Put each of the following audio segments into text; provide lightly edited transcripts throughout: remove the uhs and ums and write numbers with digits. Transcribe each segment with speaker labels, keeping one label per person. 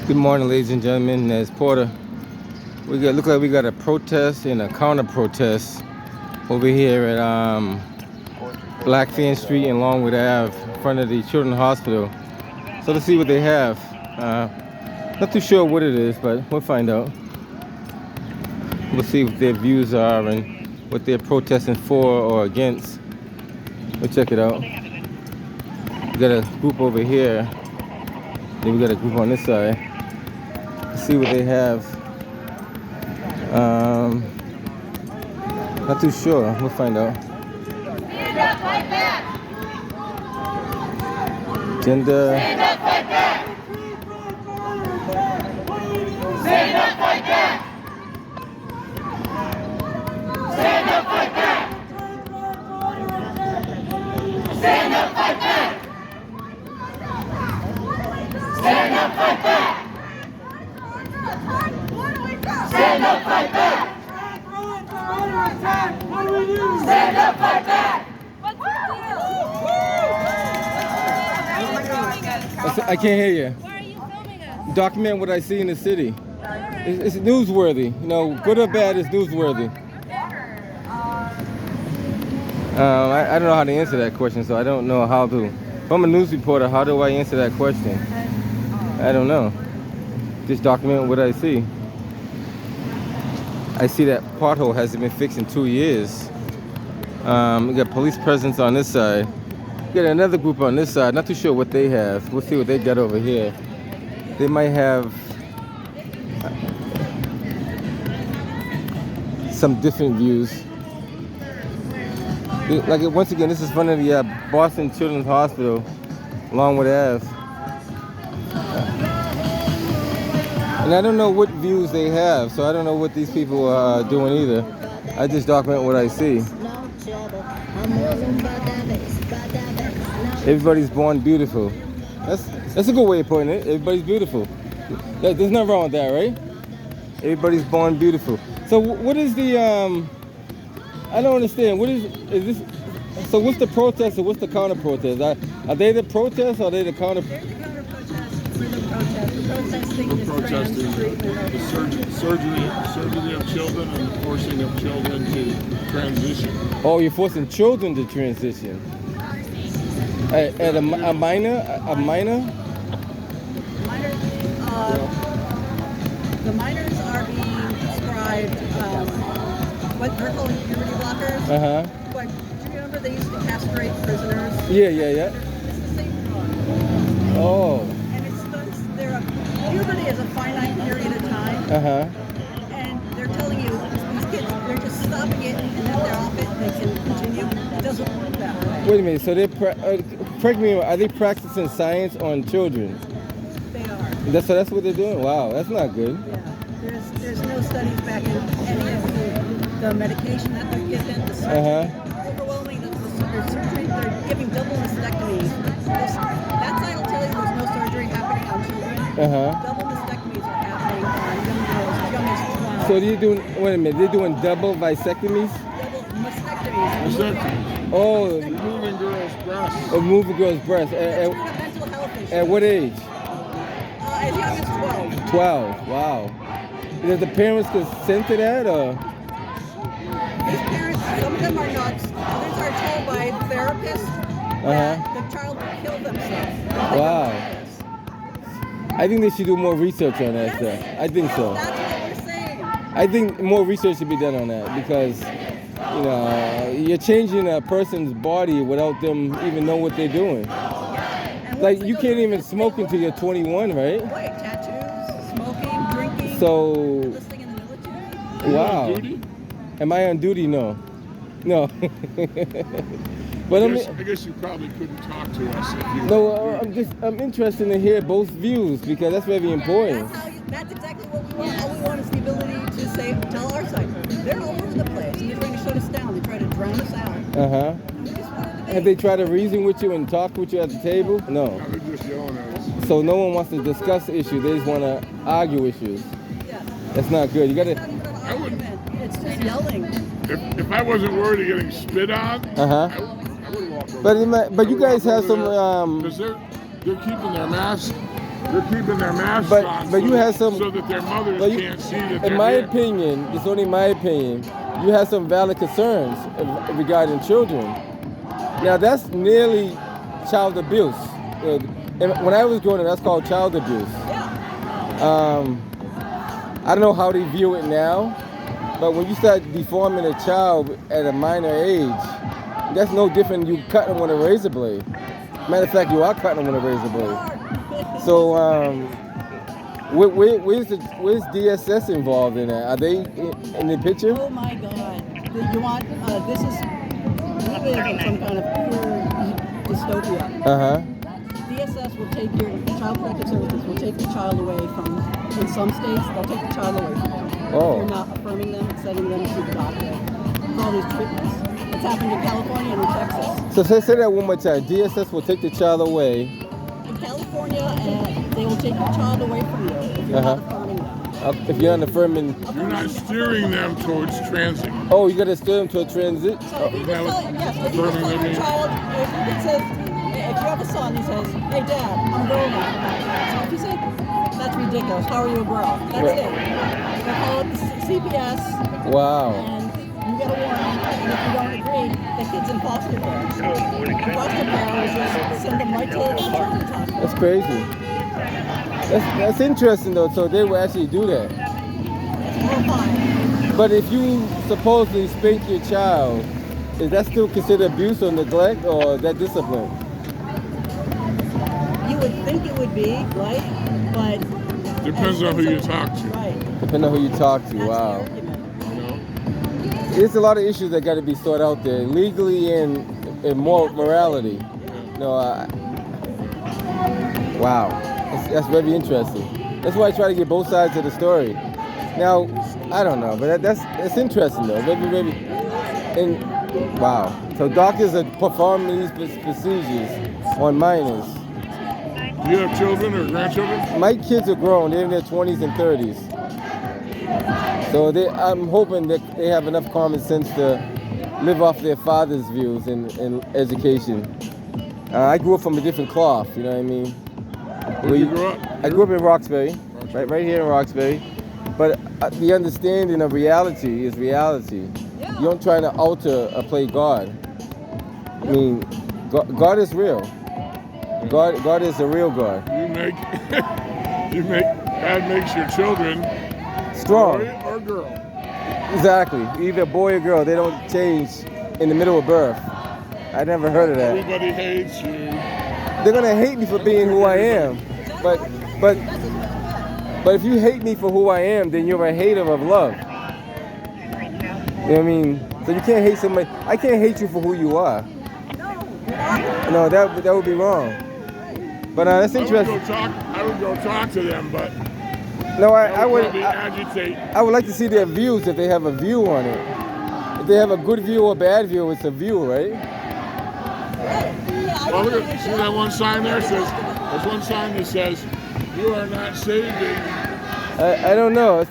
Speaker 1: Good morning, ladies and gentlemen. As Porter, look like we got a protest and a counter protest over here at Blackfin Street and Longwood Ave, in front of the Children's Hospital. So let's see what they have. Not too sure what it is, but we'll find out. We'll see what their views are and what they're protesting for or against. We'll check it out. We got a group over here. Then we got a group on this side. See what they have. Not too sure. We'll find out.
Speaker 2: Stand up, fight back.
Speaker 1: Gender.
Speaker 2: Stand up, fight back. Stand up, fight back. Stand up, fight back. Stand up, fight back. Stand up, fight back. Stand up, fight back! Stand up, fight back!
Speaker 1: I can't hear you.
Speaker 3: Why are you filming us?
Speaker 1: Document what I see in the city. It's newsworthy. You know, good or bad, it's newsworthy. I don't know how to answer that question, so I don't know how to. If I'm a news reporter, how do I answer that question? I don't know. Just document what I see. I see that pothole hasn't been fixed in 2 years. We got police presence on this side. We got another group on this side. Not too sure what they have. We'll see what they got over here. They might have some different views. Like once again, this is front of the Boston Children's Hospital, Longwood Ave. And I don't know what views they have, so I don't know what these people are doing either. I just document what I see. Everybody's born beautiful. That's a good way of putting it. Everybody's beautiful. There's nothing wrong with that, right? Everybody's born beautiful. So what is the I don't understand. What is this? So what's the protest or what's the counter protest? Are they the protest or are they the counter?
Speaker 4: We're protesting the surgery of children and the forcing of children to transition.
Speaker 1: Oh, you're forcing children to transition. At a minor?
Speaker 5: The minors are being prescribed what they're calling puberty blockers. Like, do you remember they used to castrate prisoners?
Speaker 1: Yeah.
Speaker 5: It's the same drug.
Speaker 1: Oh.
Speaker 5: And it starts, puberty is a finite period of time. And they're telling you, these kids, they're just stopping it, and then they're off it, and they can continue. It doesn't work that way.
Speaker 1: Wait a minute. So correct me, are they practicing science on children?
Speaker 5: They are.
Speaker 1: That's what they're doing? Wow, that's not good.
Speaker 5: Yeah. There's no studies back in any of the medication that they're given, the surgery. Overwhelming, the surgery, they're giving double mastectomies. That side will tell you there's no surgery happening on children. Double mastectomies are happening on young girls as young as 12.
Speaker 1: So wait a minute, they're doing double vasectomies?
Speaker 5: Double mastectomies.
Speaker 1: Oh,
Speaker 4: Removing girls' breasts.
Speaker 1: Moving girls' breasts.
Speaker 5: That's for a mental health issue.
Speaker 1: At what age?
Speaker 5: As young as 12.
Speaker 1: 12. Wow. Does the parents consent to that, or?
Speaker 5: These parents, some of them are not. Others are told by therapists that the child will kill themselves.
Speaker 1: Wow. I think they should do more research on that stuff. I think so.
Speaker 5: That's what we're saying.
Speaker 1: I think more research should be done on that because, you're changing a person's body without them even know what they're doing. Like, you can't even smoke until you're 21, right?
Speaker 5: Right, tattoos, smoking, drinking,
Speaker 1: So,
Speaker 5: enlisting in the military.
Speaker 1: wow.
Speaker 4: On duty?
Speaker 1: Am I on duty? No. But
Speaker 4: I guess you probably couldn't talk to us if you
Speaker 1: No, I'm interested to hear both views because that's very important.
Speaker 5: That's exactly what we want. All we want is the ability to tell our side. They're all over the place and they're trying to shut us down. They try to drown us out. And we just want to debate.
Speaker 1: Have they tried to reason with you and talk with you at the table? No.
Speaker 4: they're just yelling at us.
Speaker 1: So no one wants to discuss the issue. They just want to argue issues.
Speaker 5: Yes.
Speaker 1: That's not good. You got
Speaker 5: It's not
Speaker 1: to.
Speaker 5: even an argument. It's just yelling.
Speaker 4: If I wasn't worried of getting spit on, I would walk over.
Speaker 1: But you guys have some.
Speaker 4: Because they're keeping their masks They're keeping their masks
Speaker 1: But-
Speaker 4: on
Speaker 1: but you had some-
Speaker 4: so that their mothers
Speaker 1: But you-
Speaker 4: can't see that
Speaker 1: in
Speaker 4: they're
Speaker 1: my
Speaker 4: here.
Speaker 1: opinion, it's only my opinion, you have some valid concerns regarding children. Now that's nearly child abuse. And when I was growing up, that's called child abuse.
Speaker 5: Yeah.
Speaker 1: I don't know how they view it now, but when you start deforming a child at a minor age, that's no different than you cutting them with a razor blade. Matter of fact, you are cutting them with a razor blade. So, where's DSS involved in that? Are they in the picture?
Speaker 5: Oh my God. You want, this is, we live in some kind of pure dystopia.
Speaker 1: Uh-huh.
Speaker 5: DSS will take your, Child Protective Services will take the child away from, in some states, they'll take the child away from them.
Speaker 1: Oh.
Speaker 5: If you're not affirming them and sending them to the doctor for all these treatments. It's happened in California and in Texas.
Speaker 1: So say that one more time. DSS will take the child away.
Speaker 5: In California, and they will take your child away from you if you're not affirming them.
Speaker 1: If you're not affirming,
Speaker 4: You're not steering them towards transit.
Speaker 1: oh, you got to steer them to a transit.
Speaker 5: So if you just tell, yes, if you just tell your child, if you says, if you have a son, he says, hey dad, I'm a girl now. So if you say, that's ridiculous, how are you a girl? That's
Speaker 1: Right.
Speaker 5: it. They call it the CPS,
Speaker 1: Wow.
Speaker 5: and you get a warning, and if you don't agree, the kid's in foster care. And foster care is just send them right to the children's hospital.
Speaker 1: That's crazy. That's interesting though. So they will actually do that.
Speaker 5: It's horrifying.
Speaker 1: But if you supposedly spank your child, is that still considered abuse or neglect, or is that discipline?
Speaker 5: You would think it would be, right? But
Speaker 4: Depends on who you talk to.
Speaker 5: right.
Speaker 1: Depending on who you talk to.
Speaker 5: That's
Speaker 1: Wow.
Speaker 5: the argument.
Speaker 4: You know?
Speaker 1: There's a lot of issues that got to be sorted out there, legally and more morality. No, wow, that's very interesting. That's why I try to get both sides of the story. Now, I don't know, but that's interesting though. Very, and wow. So doctors are performing these procedures on minors.
Speaker 4: Do you have children or grandchildren?
Speaker 1: My kids are grown; they're in their 20s and 30s. So I'm hoping that they have enough common sense to live off their father's views in education. I grew up from a different cloth, you know what I mean?
Speaker 4: Where did you grow up?
Speaker 1: I grew up in Roxbury, right here in Roxbury. But the understanding of reality is reality. You don't try to alter or play God. I mean, God is real. God is a real God.
Speaker 4: God makes your children
Speaker 1: Strong.
Speaker 4: boy or girl.
Speaker 1: Exactly. Either boy or girl. They don't change in the middle of birth. I never heard of that.
Speaker 4: Everybody hates you.
Speaker 1: They're gonna hate me for being who I am. But if you hate me for who I am, then you're a hater of love. You know what I mean? So you can't hate somebody. I can't hate you for who you are. No, that would be wrong. But that's interesting.
Speaker 4: I would go talk to them, but
Speaker 1: No, I
Speaker 4: that would
Speaker 1: would.
Speaker 4: probably agitate.
Speaker 1: I would like to see their views if they have a view on it. If they have a good view or bad view, it's a view, right?
Speaker 4: Well, look at, see that one sign there? There's one sign that says, "You are not saving.
Speaker 1: I don't know.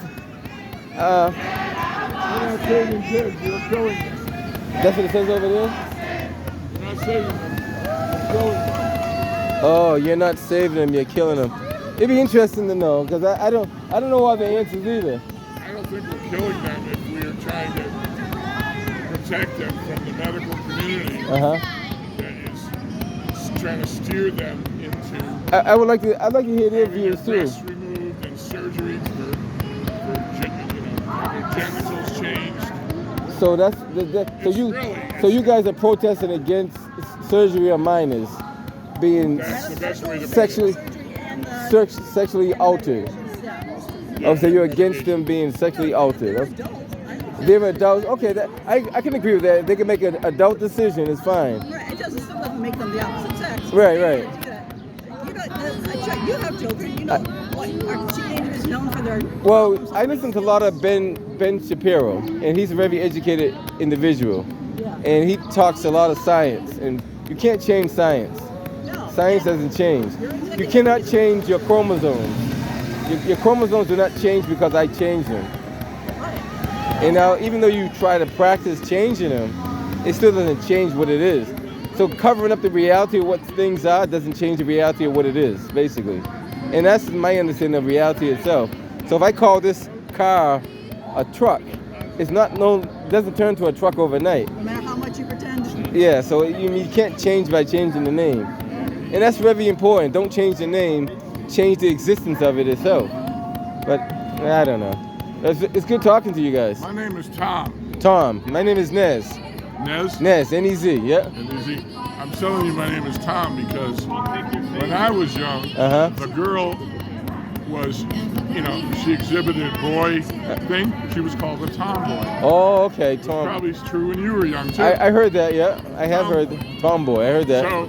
Speaker 4: You're not saving kids. You're killing them.
Speaker 1: That's what it says over there.
Speaker 4: You're not saving them. You're killing them."
Speaker 1: Oh, you're not saving them. You're killing them. It'd be interesting to know because I don't know all the answers either.
Speaker 4: I don't think we're killing them if we're trying to protect them from the medical community
Speaker 1: Uh-huh.
Speaker 4: that is trying to steer them into
Speaker 1: I'd like to hear their
Speaker 4: having
Speaker 1: views
Speaker 4: their
Speaker 1: too.
Speaker 4: breasts removed and surgery for genitals changed.
Speaker 1: So that's so you guys are protesting against surgery on minors being
Speaker 4: That's the best way to
Speaker 1: sexually sexually altered. Oh, so you're against them being sexually altered. They're adults. Okay, I can agree with that. They can make an adult decision. It's fine.
Speaker 5: Right, it doesn't still doesn't make them the opposite sex.
Speaker 1: Right.
Speaker 5: You have children. You know, what are teenagers known for their?
Speaker 1: Well, I listen to a lot of Ben Shapiro, and he's a very educated individual,
Speaker 5: Yeah.
Speaker 1: and he talks a lot of science, and you can't change science.
Speaker 5: No.
Speaker 1: Science doesn't change. You cannot change your chromosomes. Your chromosomes do not change because I change them. And now, even though you try to practice changing them, it still doesn't change what it is. So covering up the reality of what things are doesn't change the reality of what it is, basically. And that's my understanding of reality itself. So if I call this car a truck, it's not doesn't turn to a truck overnight.
Speaker 5: No matter how much you pretend.
Speaker 1: Yeah, so you can't change by changing the name. And that's very important. Don't change the name, change the existence of it itself. But I don't know. It's good talking to you guys.
Speaker 4: My name is Tom.
Speaker 1: Tom, my name is Nez.
Speaker 4: Nez?
Speaker 1: Nez, N-E-Z, yeah.
Speaker 4: N-E-Z. I'm telling you my name is Tom because when I was young, the girl was, she exhibited boy thing. She was called a tomboy.
Speaker 1: Oh, okay, Tom.
Speaker 4: Probably true when you were young too.
Speaker 1: I heard that, yeah. I have heard tomboy. I heard that.
Speaker 4: So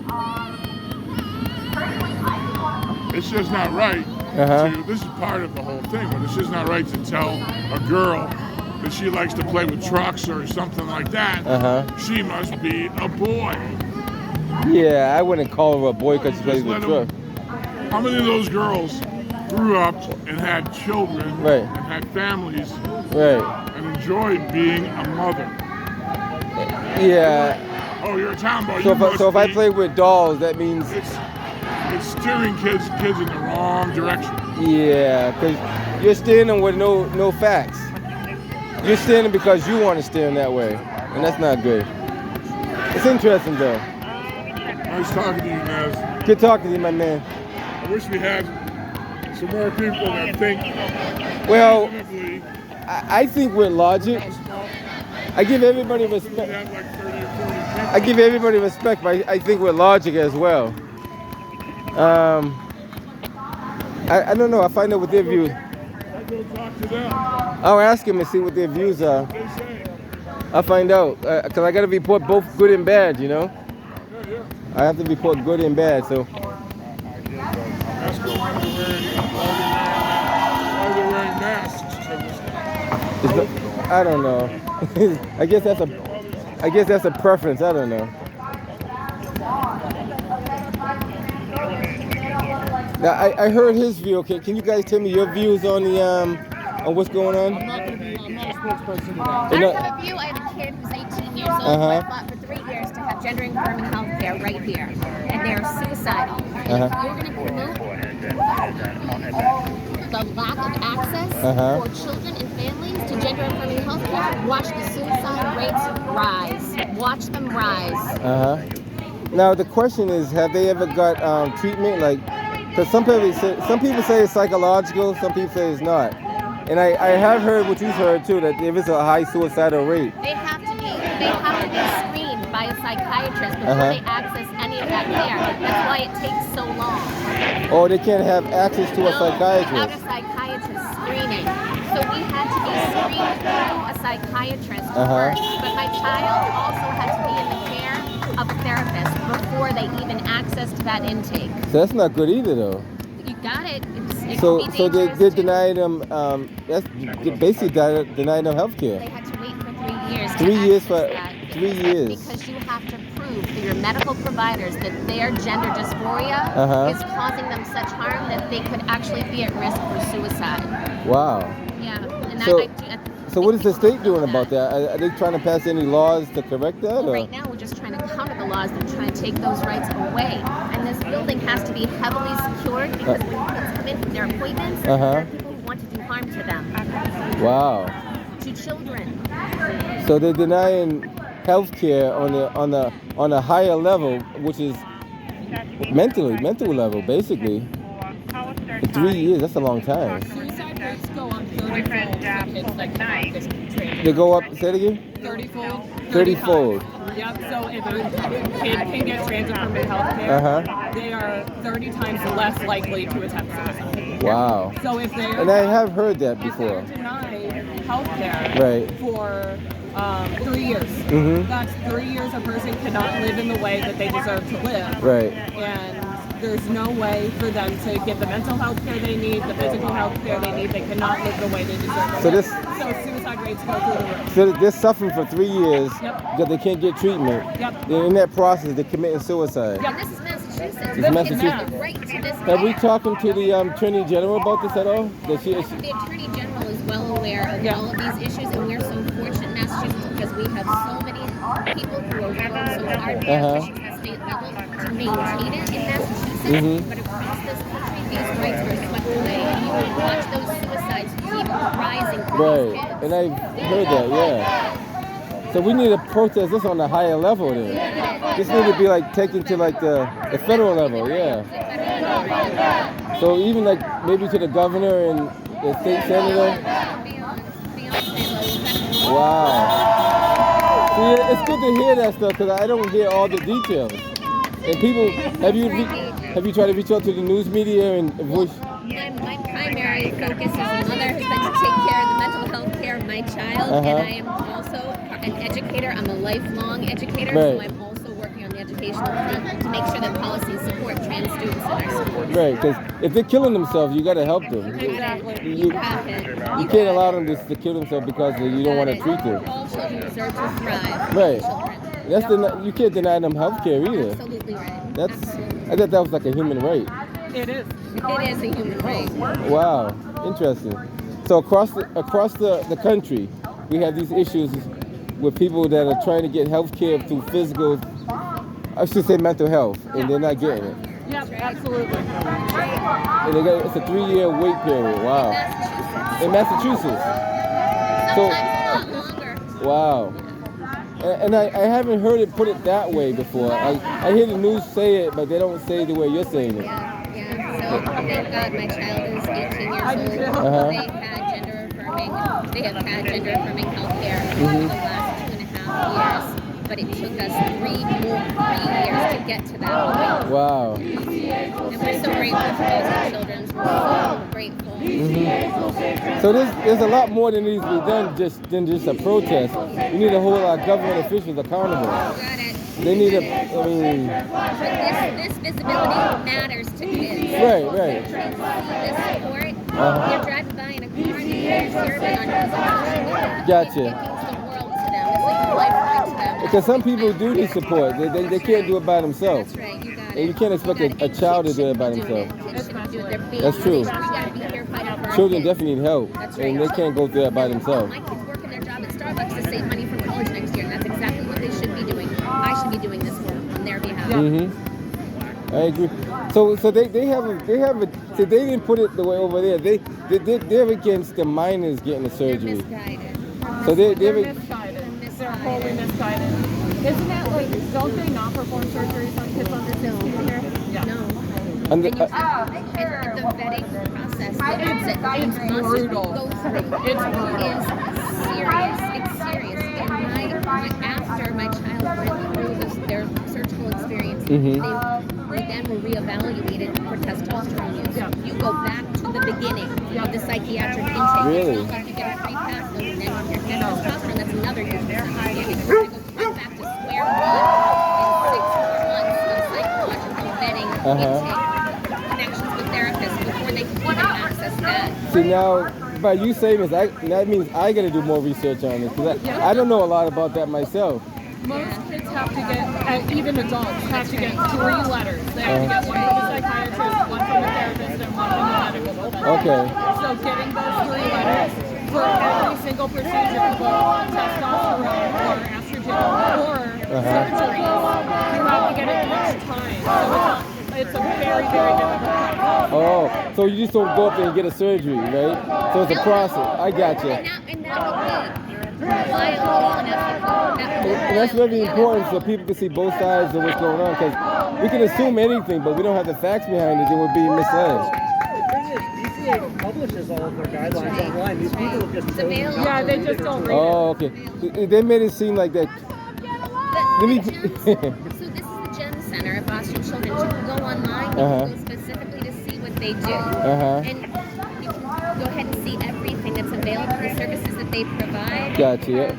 Speaker 4: it's just not right. This is part of the whole thing, but it's just not right to tell a girl that she likes to play with trucks or something like that. She must be a boy.
Speaker 1: Yeah, I wouldn't call her a boy because she plays with trucks.
Speaker 4: How many of those girls grew up and had children and had families and enjoyed being a mother?
Speaker 1: Yeah.
Speaker 4: Oh, you're a tomboy.
Speaker 1: So if I play with dolls, that means
Speaker 4: it's steering kids in the wrong direction.
Speaker 1: Yeah, because you're steering them with no facts. You're steering them because you want to steer them that way, and that's not good. It's interesting though.
Speaker 4: Nice talking to you, Nez.
Speaker 1: Good talking to you, my man.
Speaker 4: I wish we had some more people that think.
Speaker 1: Well, I think with logic, I give everybody respect. I give everybody respect, but I think with logic as well. I don't know. I find out what their views. I'll ask them and see what their views are. I'll find out because I got to report both good and bad. I have to report good and bad. So.
Speaker 4: Why are they wearing masks?
Speaker 1: I don't know. I guess that's a preference. I don't know. Now I heard his view. Okay, can you guys tell me your views on the on what's going on?
Speaker 3: I'm not a spokesperson today. I have a view. I have a kid who's 18 years old who I fought for 3 years to have gender informing health care right here, and they're suicidal. And if you're going to promote the lack of access for children and families to gender informing health care, watch the suicide rates rise. Watch them rise.
Speaker 1: Now the question is, have they ever got treatment? Like, because some people say it's psychological, some people say it's not. And I have heard what you've heard too, that there is a high suicidal rate.
Speaker 3: They have to be screened by a psychiatrist before they access any of that care. That's why it takes so long.
Speaker 1: Oh, they can't have access to a psychiatrist.
Speaker 3: Without a psychiatrist screening. So we had to be screened through a psychiatrist first. But my child also had to be in the care of a therapist before they even accessed that intake.
Speaker 1: So that's not good either, though.
Speaker 3: You got it.
Speaker 1: So they denied them. That's basically denied them health care.
Speaker 3: They had to wait for 3 years.
Speaker 1: 3 years for 3 years.
Speaker 3: Because you have to prove to your medical providers that their gender dysphoria is causing them such harm that they could actually be at risk for suicide.
Speaker 1: Wow.
Speaker 3: Yeah. And
Speaker 1: so what is the state doing about that? Are they trying to pass any laws to correct that?
Speaker 3: Well, right now we're just trying to counter the laws that are trying to take those rights away. And this building has to be heavily secured because when kids come in for their appointments, there are people who want to do harm to them.
Speaker 1: Wow.
Speaker 3: To children.
Speaker 1: So they're denying health care on a higher level, which is mental level, basically. 3 years, that's a long time.
Speaker 6: Suicide rates go up 30-fold for kids that cannot get treated.
Speaker 1: They go up, say it again?
Speaker 6: 30-fold?
Speaker 1: 30-fold.
Speaker 6: Yep, so if a kid can get trans-affirmative health care, they are 30 times less likely to attempt suicide.
Speaker 1: Wow.
Speaker 6: So if they're...
Speaker 1: And I have heard that before.
Speaker 6: If they're denied health care for 3 years, that's 3 years a person cannot live in the way that they deserve to live.
Speaker 1: Right.
Speaker 6: And there's no way for them to get the mental health care they need, the physical health care they need. They cannot live the way they deserve to live. So suicide rates go through the roof.
Speaker 1: So they're suffering for 3 years because they can't get treatment. In that process, they're committing suicide.
Speaker 3: And this is Massachusetts.
Speaker 1: It's Massachusetts.
Speaker 3: Right to this
Speaker 1: Have we talking to the Attorney General about this at all?
Speaker 3: The Attorney General is well aware of all of these issues, and we're so fortunate in Massachusetts because we have so many people who are working so hard at the state level to maintain it in Massachusetts. But across this country, these rights were swept away, and you would watch those suicides keep rising for these
Speaker 1: Right.
Speaker 3: kids.
Speaker 1: And I heard that, yeah. So we need to protest this on a higher level then. This need to be like taken to like the federal level, yeah. So even like maybe to the governor and the state senator. Wow. See, it's good to hear that stuff because I don't hear all the details. And people, have you tried to reach out to the news media and voice?
Speaker 3: My primary focus as a mother has been to take care of the mental health care of my child, and I am also an educator. I'm a lifelong educator, so I'm also working on the educational front to make sure that policies support trans students in our schools.
Speaker 1: Right, because if they're killing themselves, you got to help them.
Speaker 3: Exactly.
Speaker 1: You can't allow them to kill themselves because you don't want to treat them.
Speaker 3: All children deserve to thrive.
Speaker 1: Right.
Speaker 3: Children.
Speaker 1: You can't deny them health care either.
Speaker 3: Absolutely right.
Speaker 1: I thought that was like a human right.
Speaker 6: It is.
Speaker 3: It is a human right.
Speaker 1: Wow, interesting. So across the country, we have these issues with people that are trying to get health care through physical, I should say mental health, and they're not getting it.
Speaker 6: Yep, absolutely.
Speaker 1: And it's a 3-year wait period. Wow. In Massachusetts.
Speaker 3: Sometimes a lot longer.
Speaker 1: Wow. And I haven't heard it put it that way before. I hear the news say it, but they don't say it the way you're saying it.
Speaker 3: Yeah. So thank God my child is 18 years old. They have had gender affirming health care for the last 2.5 years. But it took us 3 years to get to that point.
Speaker 1: Wow.
Speaker 3: And we're so grateful for those children. We're so grateful.
Speaker 1: So there's a lot more that needs to be done than just a protest. We need to hold our government officials accountable.
Speaker 3: Got it.
Speaker 1: They need to,
Speaker 3: But this visibility matters to kids.
Speaker 1: Right.
Speaker 3: Kids see this support. They're driving by in a car and they're serving on social media.
Speaker 1: Gotcha.
Speaker 3: It means the world to them. It's like a lifeline to them.
Speaker 1: Because some people do need support. They can't do it by themselves.
Speaker 3: That's right. You got it.
Speaker 1: And you can't expect a child to do it by themselves.
Speaker 3: Kids shouldn't do it. They're
Speaker 1: That's true.
Speaker 3: We gotta be here fighting for our
Speaker 1: Children
Speaker 3: kids.
Speaker 1: definitely need help,
Speaker 3: That's
Speaker 1: and
Speaker 3: right.
Speaker 1: they can't go through that by themselves.
Speaker 3: My kids working their job at Starbucks to save money for college next year, and that's exactly what they should be doing. I should be doing this work on their behalf.
Speaker 1: I agree. So they have a so they didn't put it the way over there. They're against the minors getting the
Speaker 3: They're
Speaker 1: surgery.
Speaker 3: misguided.
Speaker 1: So
Speaker 6: They're misguided. They're wholly misguided. Isn't that like, don't they not perform surgeries on kids under 16 here? Yeah.
Speaker 3: No.
Speaker 1: And
Speaker 3: And the vetting process that
Speaker 6: It's brutal.
Speaker 3: go through
Speaker 6: It's brutal.
Speaker 3: is serious. It's serious. And after my child went through their surgical experience, they then were reevaluated for testosterone use.
Speaker 6: Yeah.
Speaker 3: You go back to the beginning of the psychiatric intake.
Speaker 1: Really?
Speaker 3: It's not like you get a free pass, and then you're getting testosterone. That's another use of psychiatric. You have to go back to square one in 6 months of psychological vetting intake. Connections with therapists before they can even access that.
Speaker 1: see now, by you saying this, that means I got to do more research on this because I don't know a lot about that myself.
Speaker 6: Most kids have to get, and even adults, have to get 3 letters. They have to get one from a psychiatrist, one from a therapist, and one from a medical professional.
Speaker 1: Okay.
Speaker 6: So getting those 3 letters for every single procedure, both testosterone or estrogen or surgeries, you have to get it each time. So it's a very, very difficult process.
Speaker 1: Oh, so you just don't go up there and get a surgery, right? So it's a process. I got you.
Speaker 3: And that would be reliable and ethical.
Speaker 1: And that's very important so people can see both sides of what's going on because we can assume anything, but we don't have the facts behind it, then we'll be misled.
Speaker 7: The thing is, DCA publishes all of their guidelines online. These people have just
Speaker 3: It's
Speaker 7: chosen
Speaker 3: available.
Speaker 6: Yeah, they just don't read it.
Speaker 1: Oh, okay. They made it seem like that. Let me.
Speaker 3: So this is the GEM Center at Boston Children's. You can go online, you can go specifically to see what they do. And you can go ahead and see everything that's available, the services that they provide.
Speaker 1: Gotcha. Yeah.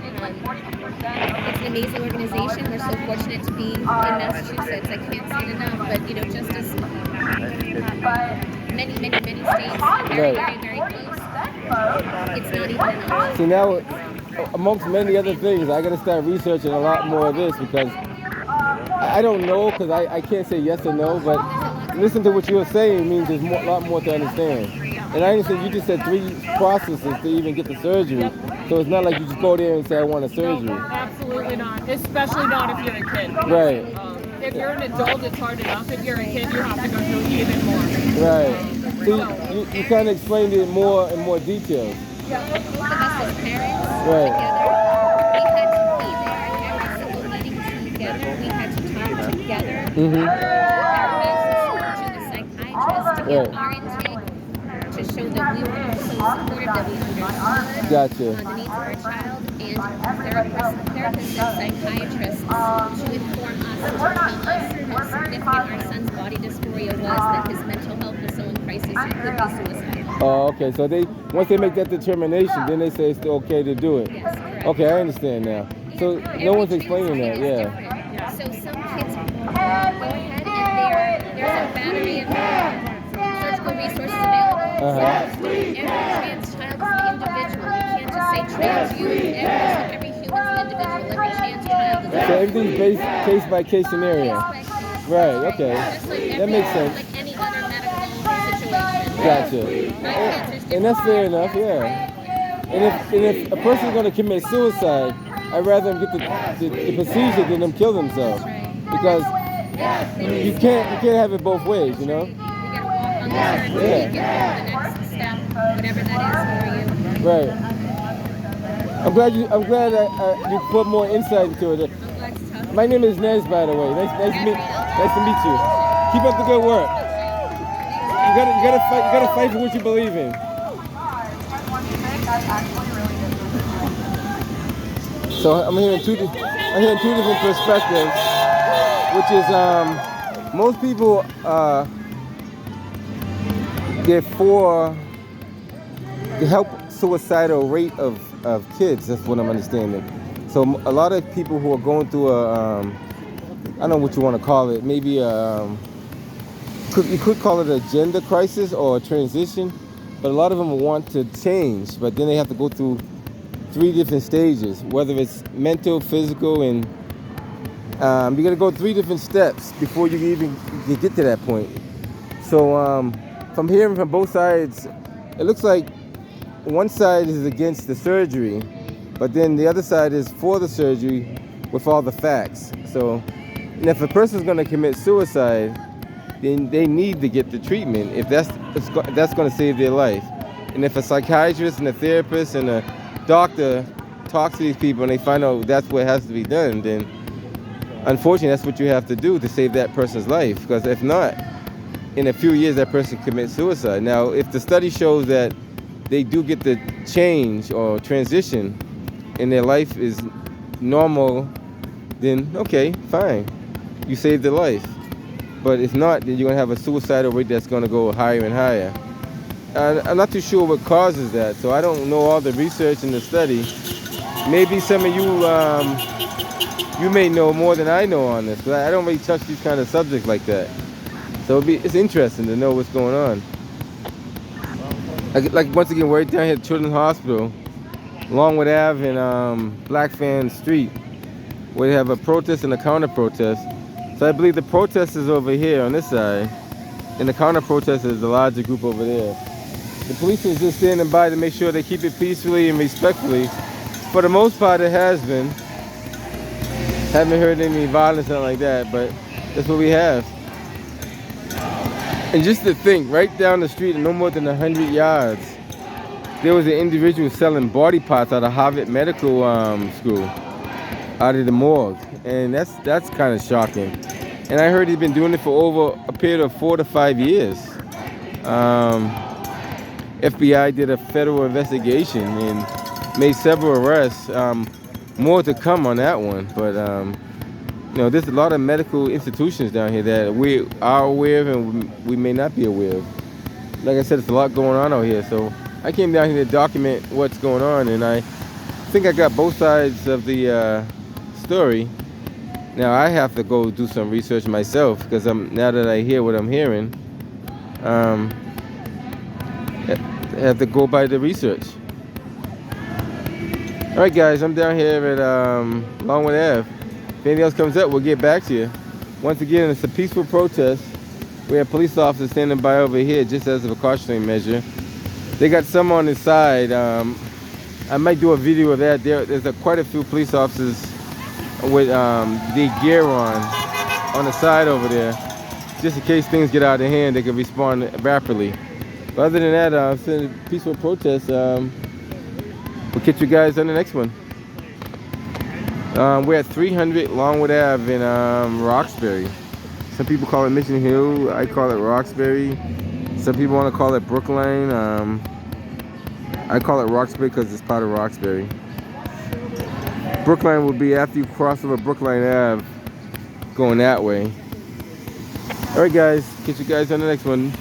Speaker 3: It's an amazing organization. We're so fortunate to be in Massachusetts. I can't say it enough, but just as many states, very, very, very close. It's not even enough.
Speaker 1: See now, amongst many other things, I got to start researching a lot more of this because I don't know because I can't say yes or no, but listen to what you were saying means there's a lot more to understand. And I understand you just said 3 processes to even get the surgery. So it's not like you just go there and say, I want a surgery.
Speaker 6: No, absolutely not. Especially not if you're a kid.
Speaker 1: Right.
Speaker 6: If you're an adult, it's hard enough. If you're a kid, you have to go through even more.
Speaker 1: Right. you kind of explained it more in more detail.
Speaker 3: Both of us as parents
Speaker 1: Right.
Speaker 3: together, we had to be there at every single meeting together. We had to talk together.
Speaker 1: Mm-hmm.
Speaker 3: To the psychiatrist to get our intake to show that we were so supportive, that we understood
Speaker 1: Gotcha.
Speaker 3: the needs of our child, and therapists and psychiatrists to inform us, to tell us how significant our son's body dysphoria was, that his mental health was so in crisis he could be suicidal.
Speaker 1: Oh, okay. So once they make that determination, then they say it's still okay to do it.
Speaker 3: Yes, correct.
Speaker 1: Okay, I understand now. So no one's explaining that, yeah.
Speaker 3: So some kids go ahead and there's a battery of surgical resources available. Every trans child is an individual. You can't just say trans youth. Every human's an individual. Every trans child is an
Speaker 1: So everything's based case by case scenario. Right, okay.
Speaker 3: Just like
Speaker 1: That makes sense.
Speaker 3: Like any other medical situation.
Speaker 1: Gotcha. And that's fair enough, yeah. And if a person's going to commit suicide, I'd rather them get the procedure than them kill themselves. Because you can't have it both ways, you know?
Speaker 3: You gotta walk on this until you get to the next step, whatever that is for you.
Speaker 1: Right. I'm glad you put more insight into it.
Speaker 3: I'm glad to talk.
Speaker 1: My name is Nez, by the way. Nice to meet you. Keep up the good work. You gotta fight for what you believe in. So I'm hearing two different perspectives, which is most people they're for the help suicidal rate of kids. That's what I'm understanding. So a lot of people who are going through I don't know what you want to call it. Maybe you could call it a gender crisis or a transition. But a lot of them want to change, but then they have to go through 3 different stages, whether it's mental, physical, and you got to go 3 different steps before you even get to that point. So from hearing from both sides, it looks like one side is against the surgery, but then the other side is for the surgery with all the facts. So, and if a person's going to commit suicide, then they need to get the treatment if that's going to save their life. And if a psychiatrist and a therapist and a doctor talks to these people and they find out that's what has to be done, then unfortunately that's what you have to do to save that person's life. Because if not, in a few years that person commits suicide. Now, if the study shows that they do get the change or transition and their life is normal, then okay, fine, you saved their life. But if not, then you're going to have a suicidal rate that's going to go higher and higher. I'm not too sure what causes that, so I don't know all the research in the study. Maybe some of you may know more than I know on this, but I don't really touch these kind of subjects like that. So it's interesting to know what's going on. Like once again, we're right down here at Children's Hospital, Longwood Ave and Black Fan Street, where they have a protest and a counter-protest. So I believe the protest is over here on this side, and the counter-protest is the larger group over there. The police is just standing by to make sure they keep it peacefully and respectfully. For the most part, it has been. Haven't heard any violence or like that, but that's what we have. And just to think, right down the street, no more than 100 yards, there was an individual selling body parts out of Harvard Medical School, out of the morgue. And that's kind of shocking. And I heard he's been doing it for over a period of 4 to 5 years. FBI did a federal investigation and made several arrests. More to come on that one. But there's a lot of medical institutions down here that we are aware of and we may not be aware of. Like I said, it's a lot going on out here. So I came down here to document what's going on, and I think I got both sides of the story. Now I have to go do some research myself because now that I hear what I'm hearing, I have to go by the research. All right, guys, I'm down here at Longwood Ave. If anything else comes up, we'll get back to you. Once again, it's a peaceful protest. We have police officers standing by over here just as a precautionary measure. They got some on the side. I might do a video of that. There's quite a few police officers with the gear on the side over there, just in case things get out of hand, they can respond rapidly. But other than that, it's a peaceful protest. We'll catch you guys on the next one. We're at 300 Longwood Ave in Roxbury. Some people call it Mission Hill. I call it Roxbury. Some people want to call it Brookline. I call it Roxbury because it's part of Roxbury. Brookline will be after you cross over Brookline Ave, going that way. All right, guys. Catch you guys on the next one.